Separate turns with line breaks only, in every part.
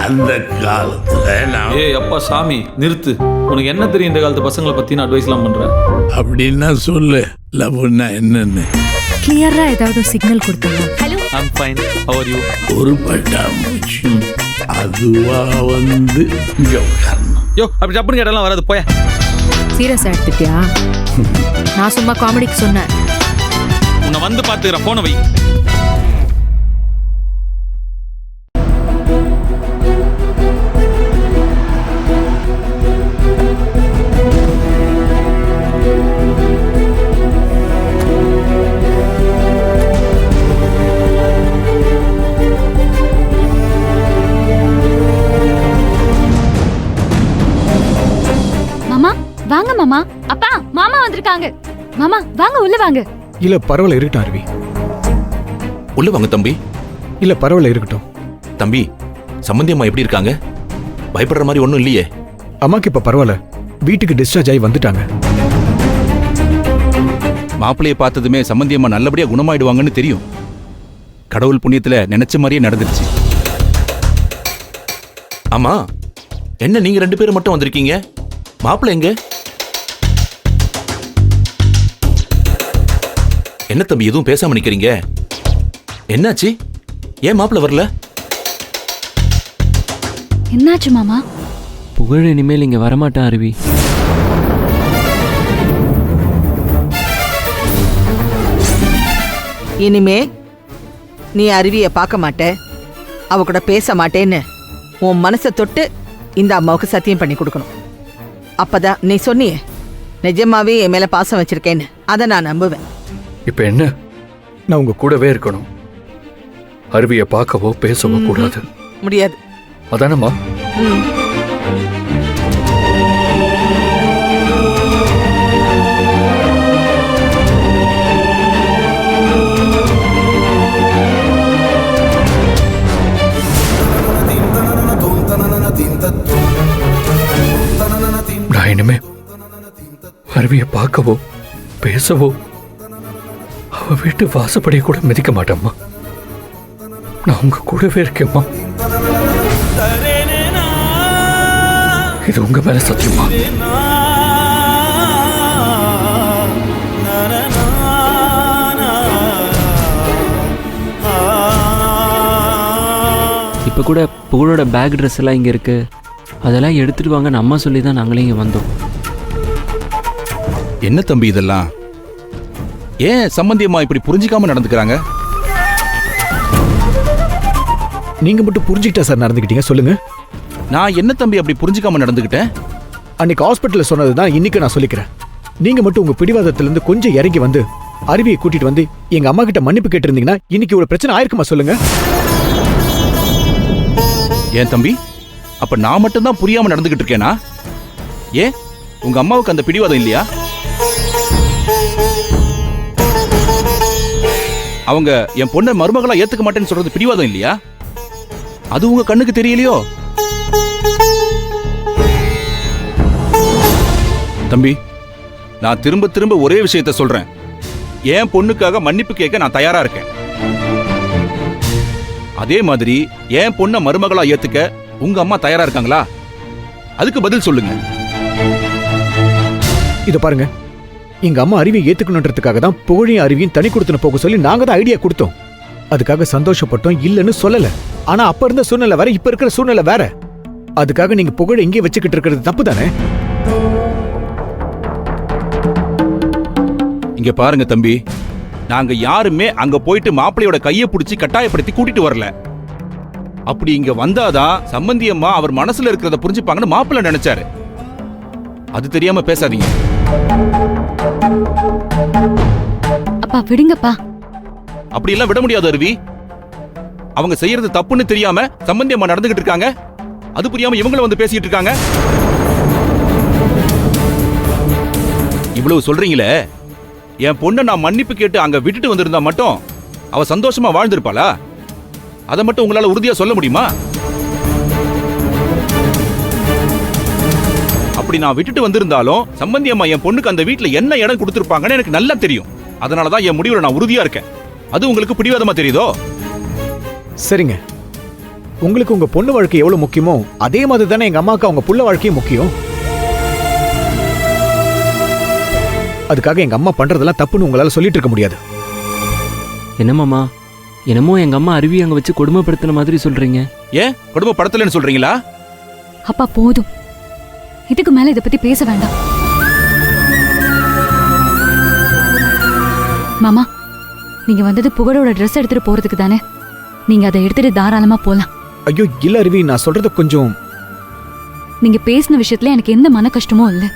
அந்த காலத்துல நான்
ஏய் அப்பா சாமி நிறுத்து. உனக்கு என்ன தெரியும் இந்த காலத்து பசங்களை பத்தி நான் அட்வைஸ்லாம் பண்றேன்?
அப்படின்னா சொல்லு லவ்னா என்னன்னு.
கிளியரா ஏதாவது சிக்னல் கொடுத்தீங்க?
Hello,
I'm fine. How are you?
ஒரு பட்டாம்பூச்சி அதுவா வந்து இங்க உட்காரணும்.
யோ அப்படி டப்புன்னு கேட்டாலாம் வராது, போய.
சீரியஸா எடுத்துட்டியா? நான் சும்மா காமெடிக்கு சொன்னேன்.
உன்னை வந்து பாத்துக்கிறேன், போன வை.
மாமா வாங்க மாமா. அப்பா மாமா வந்திருக்காங்க. மாமா வாங்க, உள்ள வாங்க.
இல்ல பரவாயில்ல இருக்கட்டும் அருவி.
உள்ள வாங்க தம்பி.
இல்ல பரவாயில்ல இருக்கட்டும்.
தம்பி, சம்பந்தி அம்மா எப்படி இருக்காங்க? பயப்படுற மாதிரி ஒண்ணும் இல்லையே?
அம்மாக்கு இப்ப பரவாயில்ல, வீட்டுக்கு டிஸ்சார்ஜ் ஆகி வந்துட்டாங்க.
மாப்பிள்ளைய பார்த்ததுமே சம்பந்தி அம்மா நல்லபடியா குணமாயிடுவாங்கன்னு தெரியும். கடவுள் புண்ணியத்துல நினைச்ச மாதிரியே நடந்துருச்சு.
ஆமா, என்ன நீங்க 2 பேரும் மட்டும் வந்திருக்கீங்க? மாப்பிள்ளை எங்க? என்ன தம்பி எதுவும் பேசாம நிக்கிறீங்க? என்னாச்சு? ஏன் மாப்பிள்ளை வரல?
என்னாச்சு மாமா?
புகழ் இனிமேல் இங்க வரமாட்டான் அருவி.
இனிமே நீ அருவியை பார்க்க மாட்ட, அவ கூட பேச மாட்டேன்னு உன் மனசை தொட்டு இந்த அம்மாவுக்கு சத்தியம் பண்ணி கொடுக்கணும். அப்பதான் நீ சொன்னியே நிஜமாவே என் மேல பாசம் வச்சிருக்கேன்னு, அதை நான் நம்புவேன்.
இப்ப என்ன, நான் உங்க கூடவே இருக்கணும். அருவியை பார்க்கவோ பேசவோ கூடாது.
முடியாது.
அதானம்மா? நான் இனிமே அருவியை பார்க்கவோ பேசவோ அவ வீட்டு வாசப்படியை கூட மிதிக்க மாட்டேம்மா. நான் உங்க கூடவே இருக்கேம்மா. இது உங்க மேல சத்தியமா?
இப்ப கூட புகழோட பேக் ட்ரெஸ் எல்லாம் இங்க இருக்கு, அதெல்லாம் எடுத்துட்டு வாங்கன்னு அம்மா சொல்லி தான் நாங்களே இங்க வந்தோம்.
என்ன தம்பி இதெல்லாம்? ஏன் சம்பந்தி அம்மா இப்படி புரிஞ்சிக்காம நடந்துக்கிறாங்க?
நீங்க மட்டும் புரிஞ்சுக்கிட்டா சார் நடந்துக்கிட்டீங்க? சொல்லுங்க.
நான் என்ன தம்பி அப்படி புரிஞ்சிக்காம நடந்துக்கிட்டேன்?
அன்னைக்கு ஹாஸ்பிட்டல்ல சொன்னதுதான் இன்னைக்கு நான் சொல்லிக்கிறேன். நீங்க மட்டும் உங்க பிடிவாதத்துல இருந்து கொஞ்சம் இறங்கி வந்து அருவியை கூட்டிட்டு வந்து எங்க அம்மா கிட்ட மன்னிப்பு கேட்டிருந்தீங்கன்னா இன்னைக்கு ஒரு பிரச்சனை ஆயிருக்குமா? சொல்லுங்க.
ஏன் தம்பி, அப்ப நான் மட்டும் தான் புரியாம நடந்துகிட்டு இருக்கேனா? ஏன் உங்க அம்மாவுக்கு அந்த பிடிவாதம் இல்லையா? அவங்க என் பொண்ணை மருமகளா ஏத்துக்க மாட்டேன்னு சொல்றது பிடிவாதம் இல்லையா? அது உங்க கண்ணுக்கு தெரியலையோ? தம்பி, நான் திரும்ப திரும்ப ஒரே விஷயத்த சொல்றேன். என் பொண்ணுக்காக மன்னிப்பு கேட்க நான் தயாரா இருக்கேன். அதே மாதிரி என் பொண்ணை மருமகளா ஏத்துக்க உங்க அம்மா தயாரா இருக்காங்களா? அதுக்கு பதில் சொல்லுங்க.
இத பாருங்க, எங்க அம்மா அருவியை ஏத்துக்கணுன்றதுக்காக தான் புகழையும் அருவியும் தனி கொடுத்துன போக சொல்லி நாங்க தான் ஐடியா கொடுத்தோம். அதுக்காக சந்தோஷப்பட்டோம், இல்லன்னு சொல்லல. ஆனா அப்ப இருந்த சூழ்நிலை வேற, இப்ப இருக்கிற சூழ்நிலை வேற. அதுக்காக நீங்க புகழை இங்கே வச்சுக்கிட்டு இருக்கிறது தப்பு தானே?
இங்க பாருங்க தம்பி, நாங்க யாருமே அங்க போயிட்டு மாப்பிள்ளையோட கையை பிடிச்சி கட்டாயப்படுத்தி கூட்டிட்டு வரல. அப்படி இங்க வந்தாதான் சம்பந்தி அம்மா அவர் மனசுல இருக்கிறத புரிஞ்சுப்பாங்கன்னு மாப்பிள்ளை நினைச்சாரு. அது தெரியாம பேசாதீங்க.
அப்பா விடுங்கப்பா.
அப்படி எல்லாம் விட முடியாது அருவி. அவங்க செய்யறது தப்புன்னு தெரியாம சம்பந்தி அம்மா நடந்துகிட்டு இருக்காங்க. அது புரியாம இவங்கள வந்து பேசிட்டு இருக்காங்க. இவ்வளவு சொல்றீங்களே, என் பொண்ணை நான் மன்னிப்பு கேட்டு அங்க விட்டுட்டு வந்திருந்தா மட்டும் அவ சந்தோஷமா வாழ்ந்திருப்பாளா? அதை மட்டும் உங்களால உறுதியா சொல்ல முடியுமா? அப்படி நான் விட்டுட்டு வந்திருந்தாலும் சம்பந்தி அம்மா என் பொண்ணுக்கு அந்த வீட்டுல என்ன இடம் கொடுத்திருப்பாங்கன்னு எனக்கு நல்லா தெரியும். அதனாலதான் என் முடிவுல நான் உறுதியா இருக்கேன். அது உங்களுக்கு பிடிவாதமா தெரியுதோ?
சரிங்க, உங்களுக்கு உங்க பொண்ணு வாழ்க்கை எவ்வளவு முக்கியமோ அதே மாதிரி தானே எங்க அம்மாவுக்கு அவங்க புள்ள வாழ்க்கையும் முக்கியம். அதுக்காக எங்க அம்மா பண்றதெல்லாம் தப்புன்னு உங்களால சொல்லிட்டு இருக்க முடியாது.
என்ன மாமா, என்னமோ எங்கள் அம்மா அருவி அங்கே வச்சு கொடுமைப்படுத்தின மாதிரி சொல்கிறீங்க.
ஏன் குடும்ப படத்துலன்னு சொல்றீங்களா?
அப்பா போதும், இதுக்கு மேல இதை பத்தி பேச வேண்டாம். மாமா, நீங்க வந்தது புகழோட ட்ரெஸ் எடுத்துட்டு போறதுக்கு தானே? நீங்க அதை எடுத்துட்டு தாராளமா போலாம்.
ஐயோ இல்ல அருவி, நான் சொல்றது கொஞ்சம்.
நீங்க பேசின விஷயத்துல எனக்கு எந்த மன கஷ்டமும் இல்லை.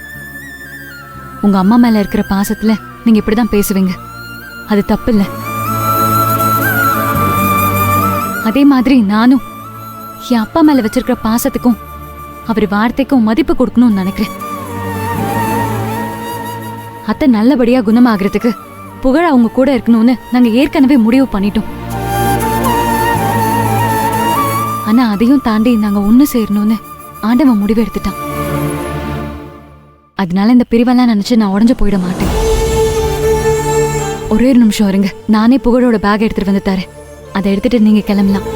உங்க அம்மா மேல இருக்கிற பாசத்துல நீங்க இப்படிதான் பேசுவீங்க, அது தப்பு இல்ல. அதே மாதிரி நானும் என் அப்பா மேல வச்சிருக்கிற பாசத்துக்கும் அவர் வார்த்தைக்கும் மதிப்பு கொடுக்கணும்னு நினைக்கிறேன். அத்தை நல்லபடியா குணமாகறதுக்கு புகழ் அவங்க கூட இருக்கணும்னு நாங்க ஏற்கனவே முடிவு பண்ணிட்டோம். ஆனா அதையும் தாண்டி நாங்க ஒண்ணு சேரணும்னு ஆண்டவன் முடிவு எடுத்துட்டான். அதனால இந்த பிரிவெல்லாம் நினைச்சு நான் உடஞ்சு போயிட மாட்டேன். ஒரே ஒரு நிமிஷம் இருங்க, நானே புகழோட பேக் எடுத்துட்டு வந்து தரேன். அதை எடுத்துட்டு நீங்க கிளம்பலாம்.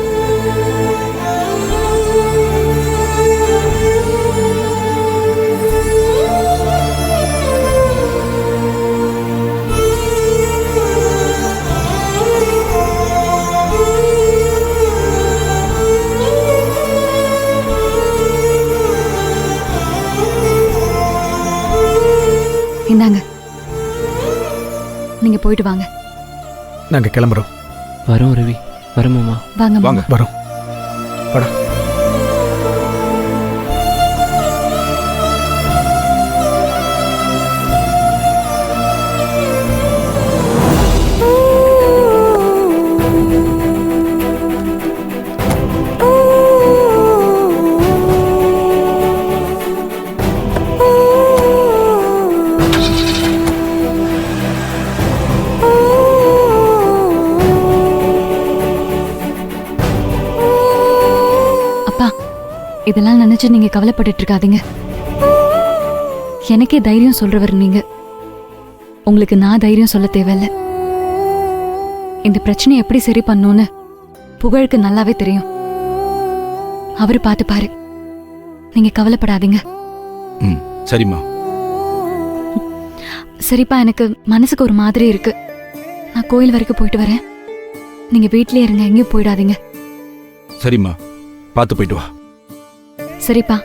இந்தாங்க, நீங்க போயிட்டு வாங்க.
நாங்க கிளம்புறோம்.
வரோம் ரவி, வரோம் மாமா.
வாங்க
வாங்க.
வரோம். வாடா.
இதெல்லாம் நினைச்சு நீங்க கவலைப்பட்டு இருக்காதீங்க. எனக்கே தைரியம் சொல்றவர் நீங்க, உங்களுக்கு நான் தைரியம் சொல்ல தேவையில்ல. இந்த பிரச்சனை எப்படி சரி பண்ணணும்னு புகழுக்கு நல்லாவே தெரியும். அவரு பார்த்து பாரு, நீங்க கவலைப்படாதீங்க.
சரிம்மா.
சரிப்பா, எனக்கு மனசுக்கு ஒரு மாதிரி இருக்கு. நான் கோயில் வரைக்கும் போயிட்டு வரேன். நீங்க வீட்லயே இருங்க, எங்கேயும் போயிடாதீங்க.
சரிம்மா, பார்த்து போயிட்டு வா.
சரிப்பா,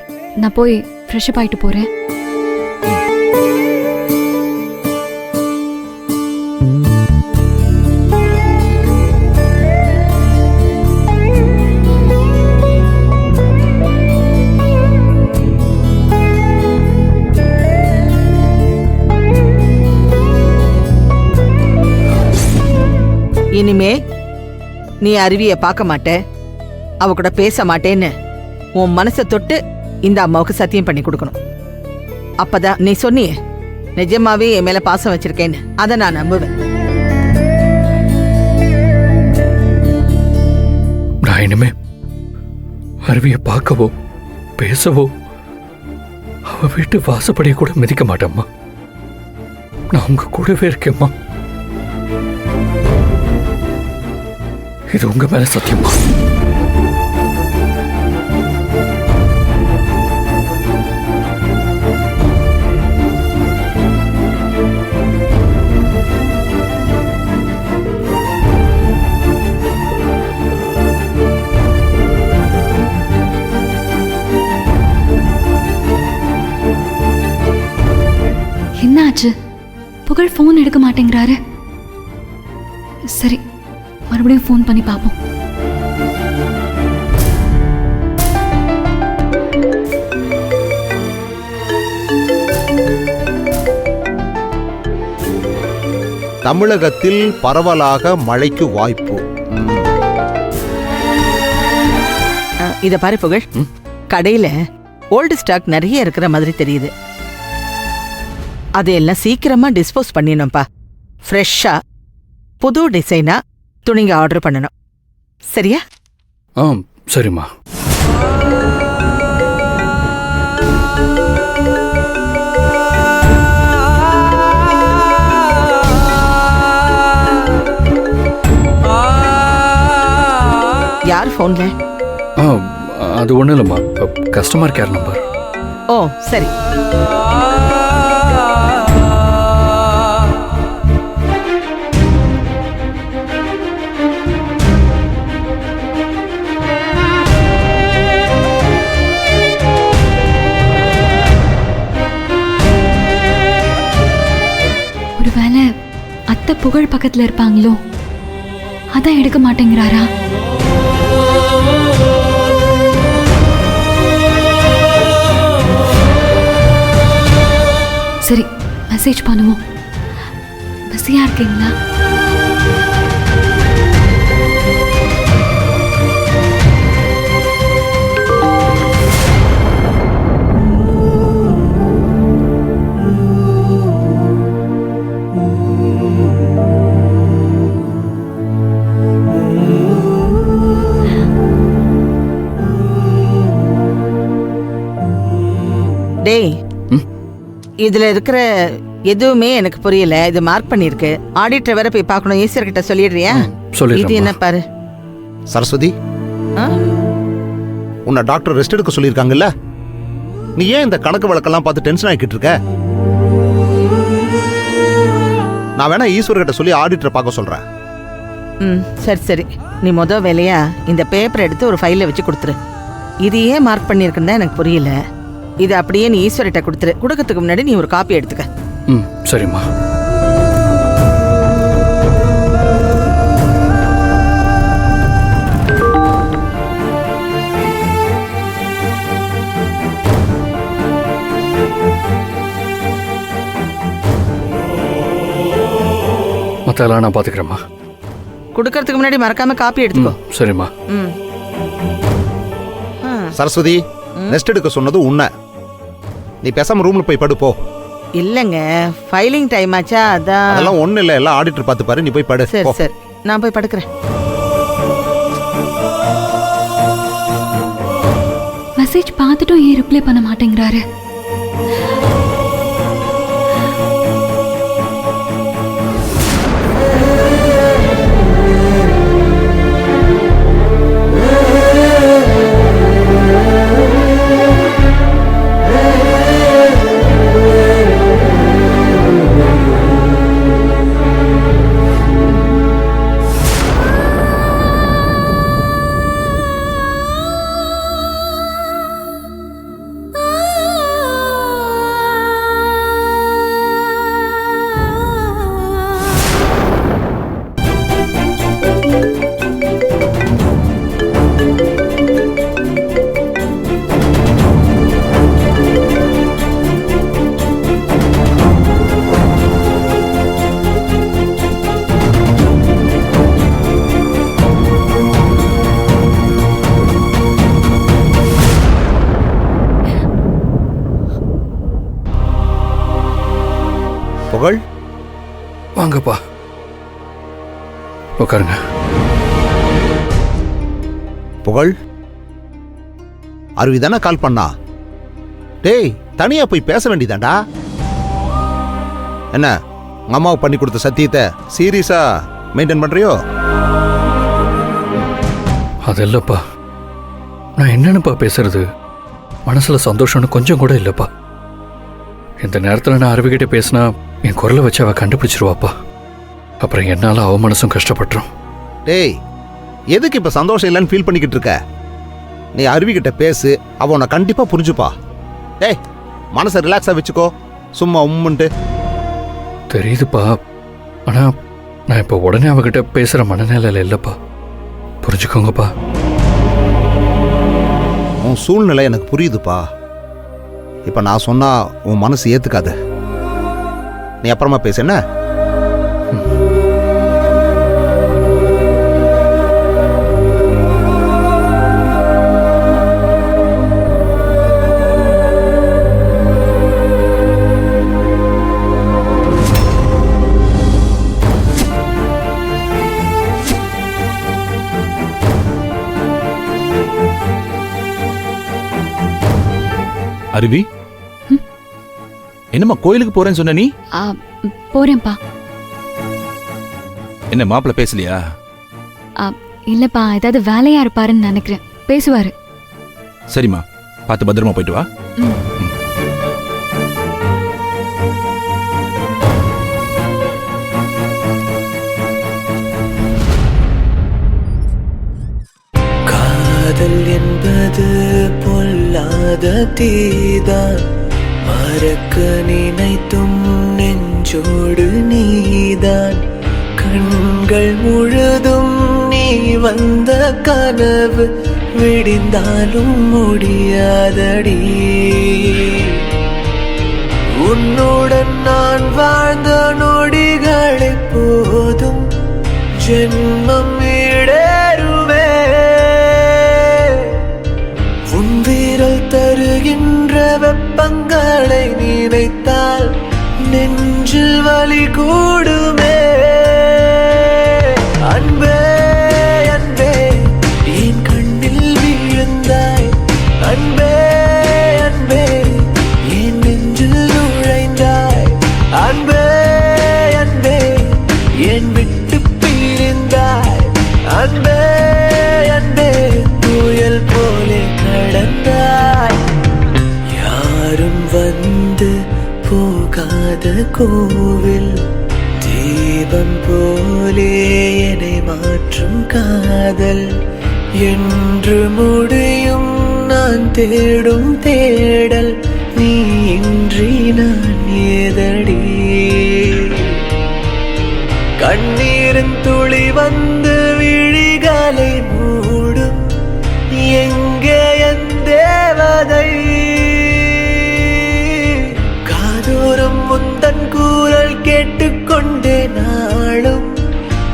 நான் போய் ஃப்ரெஷ் அப் ஆயிட்டு போறேன்.
இனிமே நீ அருவியை பார்க்க மாட்டே, அவ கூட பேச மாட்டேன்னு உன் மனசை தொட்டு இந்த அம்மாவுக்கு சத்தியம் பண்ணி கொடுக்கணும். அப்பதான் நீ சொன்னியே நிஜமாவே என் மேல பாசம் வச்சிருக்கேன்னு, அதை நான் நம்புவேன்.
நான் இனிமே அருவியை பார்க்கவோ பேசவோ அவ வீட்டு வாசப்படியை கூட மிதிக்க மாட்டேம்மா. நான் உங்க கூடவே இருக்கேம்மா. இது உங்க மேல சத்தியமா?
என்னாச்சு? புகழ் போன் எடுக்க மாட்டேங்கிறாரு. சரி, மறுபடியும் போன் பண்ணி பார்ப்போம்.
தமிழகத்தில் பரவலாக மழைக்கு வாய்ப்பு.
இத பாரு புகழ், கடையில ஓல்டு ஸ்டாக் நிறைய இருக்கிற மாதிரி தெரியுது. அதையெல்லாம் சீக்கிரமா டிஸ்போஸ் பண்ணிடணும்ப்பா. ஃப்ரெஷ்ஷா புது டிசைனா துணிங்க ஆர்டர் பண்ணணும். சரியா?
சரிம்மா.
யார் போன்ல?
அது ஒன்றும் இல்லைம்மா, கஸ்டமர் கேர் நம்பர்.
ஓ சரி.
ஒருவேளை அத்தை புகழ் பக்கத்துல இருப்பாங்களோ, அதான் எடுக்க மாட்டேங்கிறாரா? சரி, மெசேஜ் பண்ணுவோம். பிஸியா இருக்கீங்களா?
டேய், இதுல இருக்கிற எதுவுமே எனக்கு புரியல. இது மார்க் பண்ணிருக்கு. ஆடிட்டர் வேற போய் பார்க்கணும். ஈஸ்வர் கிட்ட சொல்லிடுறியா? இது என்ன பாரு.
சரஸ்வதி,
ஆ?
உன்னை டாக்டர் ரெஸ்ட் எடுக்க சொல்லியிருக்காங்கல்ல, நீ ஏன் இந்த கணக்கு வழக்கெல்லாம் பார்த்து டென்ஷன் ஆகிக்கிட்டு இருக்க? நான் வேணா ஈஸ்வர் கிட்ட சொல்லி ஆடிட்டரை பார்க்க சொல்றேன்.
ம் சரி சரி. நீ மொதல் வேலையா இந்த பேப்பரை எடுத்து ஒரு ஃபைலில் வச்சு கொடுத்துரு. இது ஏன் மார்க் பண்ணியிருக்குன்னு தான் எனக்கு புரியல. இது அப்படியே நீ ஈஸ்வர்கிட்ட கொடுத்துரு. கொடுக்கறதுக்கு முன்னாடி நீ ஒரு காப்பி எடுத்துக்க.
சரிம்மா. மற்றெல்லாம் நான் பார்த்துக்கிறேம்மா.
கொடுக்கறதுக்கு முன்னாடி மறக்காம காப்பி எடுத்துக்கோ.
சரிம்மா.
ம்.
சரஸ்வதி, ரெஸ்ட் எடுக்க சொன்னது உன்னை. நீ பேசாம ரூம்ல போய் படு போ.
இல்லங்க, ஃபைலிங் டைம் ஆச்சா, அதான்.
அதெல்லாம் ஒண்ணு இல்ல, எல்லாம் ஆடிட்டர் பார்த்து பாரு. நீ போய் படு.
சரி சரி, நான் போய் படுக்கிறேன்.
மெசேஜ் பார்த்துட்டும் ஏன் ரிப்ளை பண்ண மாட்டேங்கிறாரு?
புகழ்,
வாங்கப்பா, உட்காருங்க.
புகழ், அருவி தானே கால் பண்ணா? டேய், தனியா போய் பேச வேண்டியதாண்டா. என்ன, உங்க அம்மாவுக்கு பண்ணி கொடுத்த சத்தியத்தை சீரியஸா மெயின்டைன் பண்றியோ?
அது இல்லப்பா, நான் என்னன்னுப்பா பேசுறது? மனசுல சந்தோஷம்னு கொஞ்சம் கூட இல்லப்பா. இந்த நேரத்தில் நான் அருவிகிட்ட பேசினா என் குரலை வச்சு அவ கண்டுபிடிச்சிருவாப்பா. அப்புறம் என்னால அவ மனசும் கஷ்டப்பட்டுரும்.
டேய், எதுக்கு இப்ப சந்தோஷம் இல்லைன்னு ஃபீல் பண்ணிக்கிட்டு இருக்க? நீ அருவிகிட்ட பேசு, அவ உன்னை கண்டிப்பா புரிஞ்சுப்பா. டேய், மனசை ரிலாக்ஸா வச்சுக்கோ, சும்மா உம்முன்ட்டு.
தெரியுதுப்பா, ஆனா நான் இப்ப உடனே அவகிட்ட பேசுற மனநிலையில இல்லப்பா. புரிஞ்சுக்கோங்கப்பா.
உன் சூழ்நிலை எனக்கு புரியுதுப்பா. இப்ப நான் சொன்னா உன் மனசு ஏத்துக்காது. நீ அப்புறமா பேசு என்ன?
அருவி, என்னம்மா கோயிலுக்கு போறேன்னு சொன்ன நீ?
போறேன்ப்பா.
என்ன மாப்பிள்ள பேசலையா?
இல்லப்பா, ஏதாவது வேலையா இருப்பாருன்னு நினைக்கிறேன். பேசுவாரு.
சரிம்மா, பார்த்து பத்திரமா போயிட்டு வா.
காதல் என்பது பொல்லாத தீதான், மறக்க நினைத்தும் நெஞ்சோடு நீதான். கண்கள் முழுதும் நீ வந்த கனவு விடிந்தாலும் முடியாதடி. உன்னுடன் நான் வாழ்ந்த நொடிகளை போதும் ஜென்மம் ஈடேறுவே. உன் வீரல் தருகின்ற வெப்பங்களை நினைத்தால் நெஞ்சில் வலி கூடுமே. அன்பே அன்பே என் கண்ணில் விழுந்தாய், அன்பே அன்பே என் நெஞ்சில் நுழைந்தாய், அன்பே அன்பே என் விட்டு பிரிந்தாய், அன்பே அன்பே புயல் போலே கடந்தாய். யாரும் வந்து போகாத கோவில் தீபம் போலே என்னை மாற்றும் காதல் என்று முடியும். நான் தேடும் தேடல் நீ இன்றி நான் ஏதடி. கண்ணீரின் துளி வந்து விழிகளை மூடும், எங்கே என் தேவதை. காதோறும் முந்தன் கூறல் கேட்டுக்கொண்டே நாளும்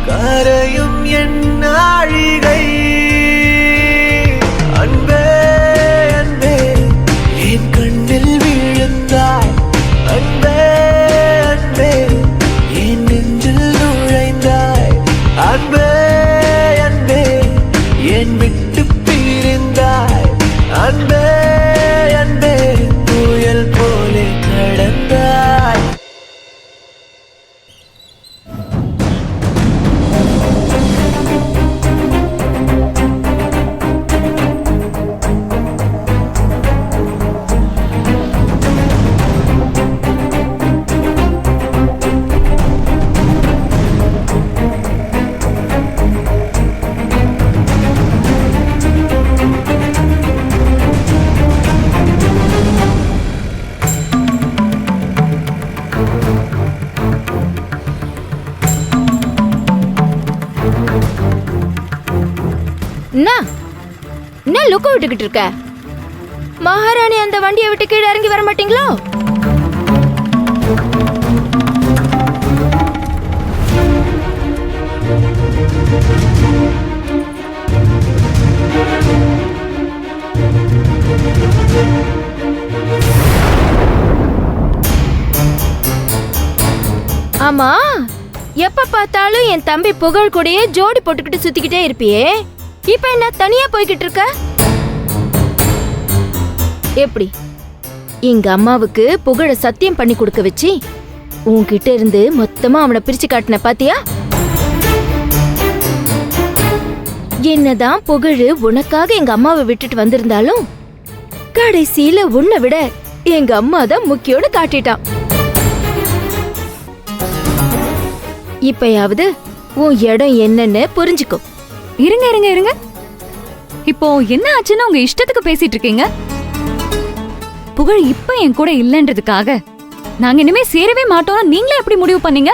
கரையும் என் நாழிகை. அன்பே அன்பே என் கண்ணில் விழுந்தாய், அன்பே அன்பே என் நெஞ்சில் நுழைந்தாய், அன்பே அன்பே என் விட்டு பிரிந்தாய், அன்பே அன்பே புயல் போலே கடந்தாய்.
என்ன லுக்க விட்டுக்கிட்டு இருக்க? மகாராணி அந்த வண்டியை விட்டு கீழே இறங்கி வர மாட்டீங்களோ? ஆமா, எப்ப பார்த்தாலும் என் தம்பி புகழ் கூடயே ஜோடி போட்டுக்கிட்டு சுத்திக்கிட்டே இருப்பியே, இப்ப என்ன தனியா போய்கிட்டு இருக்க? எப்படி எங்க அம்மாவுக்கு புகழ சத்தியம் பண்ணி கொடுக்க வச்சு உன்கிட்ட இருந்து மொத்தமா அவனை பிரிச்சு காட்டின பாத்தியா? என்னதான் புகழ் உனக்காக எங்க அம்மாவை விட்டுட்டு வந்திருந்தாலும் கடைசியில உன்னை விட எங்க அம்மா தான் முக்கியம்னு காட்டிட்டான். இப்பயாவது உன் இடம் என்னன்னு புரிஞ்சுக்கோ.
இருங்க இருங்க இருங்க, இப்போ என்ன ஆச்சுன்னு உங்க இஷ்டத்துக்கு பேசிட்டு இருக்கீங்க? புகழ் இப்ப என் கூட இல்லன்றதுக்காக நாங்க இனிமே சேரவே மாட்டோம்னு நீங்களே எப்படி முடிவு பண்ணீங்க?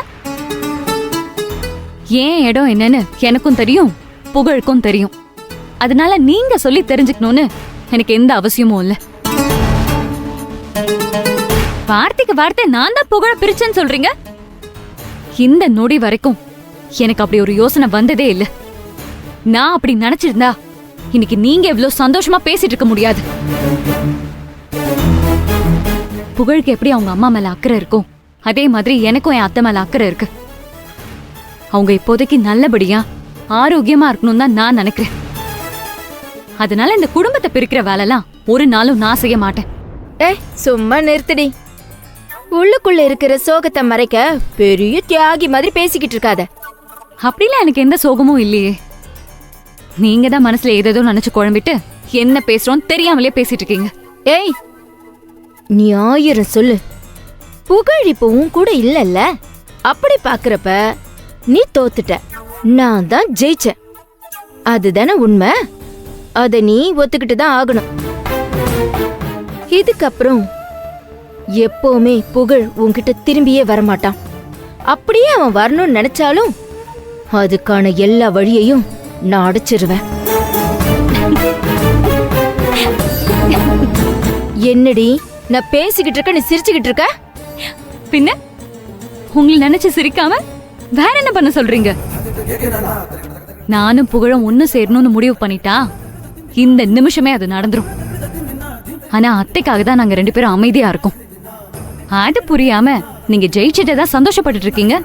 ஏன் இடம் என்னன்னு எனக்கும் தெரியும், புகழுக்கும் தெரியும். அதனால நீங்க சொல்லி தெரிஞ்சுக்கணும்னு எனக்கு எந்த அவசியமும் இல்ல. வார்த்தைக்கு வார்த்தை நான் தான் புகழ பிரிச்சேன்னு சொல்றீங்க. இந்த நொடி வரைக்கும் எனக்கு அப்படி ஒரு யோசனை வந்ததே இல்ல. நான் அப்படி நினைச்சிருந்தா இன்னைக்கு நீங்க எவ்வளவு சந்தோஷமா பேசிட்டு இருக்க முடியாது. புகழுக்கு எப்படி அவங்க அம்மா மேல அக்கறை இருக்கும், அதே மாதிரி எனக்கும் என் அத்தை மேல அக்கறை இருக்கு. அவங்க இப்போதைக்கு நல்லபடியா ஆரோக்கியமா இருக்கணும் தான் நான் நினைக்கிறேன். அதனால இந்த குடும்பத்தை பிரிக்கிற வேலைலாம் ஒரு நாளும் நான் செய்ய மாட்டேன்.
சும்மா நிறுத்தடி. உள்ளுக்குள்ள இருக்கிற சோகத்தை மறைக்க பெரிய தியாகி மாதிரி பேசிக்கிட்டு இருக்காத.
அப்படிலாம் எனக்கு எந்த சோகமும் இல்லையே. நீங்க தான் மனசுல ஏதேதோ நினைச்சு குழம்பிட்டு என்ன பேசுறோம் தெரியாமலே பேசிட்டு இருக்கீங்க.
ஏய், நீ 1000 சொல்லு, புகழ் இப்போ உன் கூட இல்லல்ல. அப்படி பாக்குறப்ப நீ தோத்துட்ட, நான் தான் ஜெயிச்சேன். அதுதானே உண்மை. அத நீ ஒத்துக்கிட்டு தான் ஆகணும். இதுக்கப்புறம் எப்பவுமே புகழ் உன்கிட்ட திரும்பியே வரமாட்டான். அப்படியே அவன் வரணும்னு நினைச்சாலும் அதுக்கான எல்லா வழியையும் நான் அடைச்சிருவேன். என்னடி நான் பேசிக்கிட்டு இருக்க, நீ சிரிச்சுக்கிட்டு இருக்க?
பின்ன உங்களை நினைச்சு சிரிக்காம வேற என்ன பண்ண சொல்றீங்க? நானும் புகழும் ஒண்ணு சேரணும்னு முடிவு பண்ணிட்டா இந்த நிமிஷமே அது நடந்துரும். ஆனா அத்தைக்காக தான் நாங்க 2 பேரும் அமைதியா இருக்கோம். அது புரியாம நீங்க ஜெயிச்சுட்டதா சந்தோஷப்பட்டுட்டு இருக்கீங்க.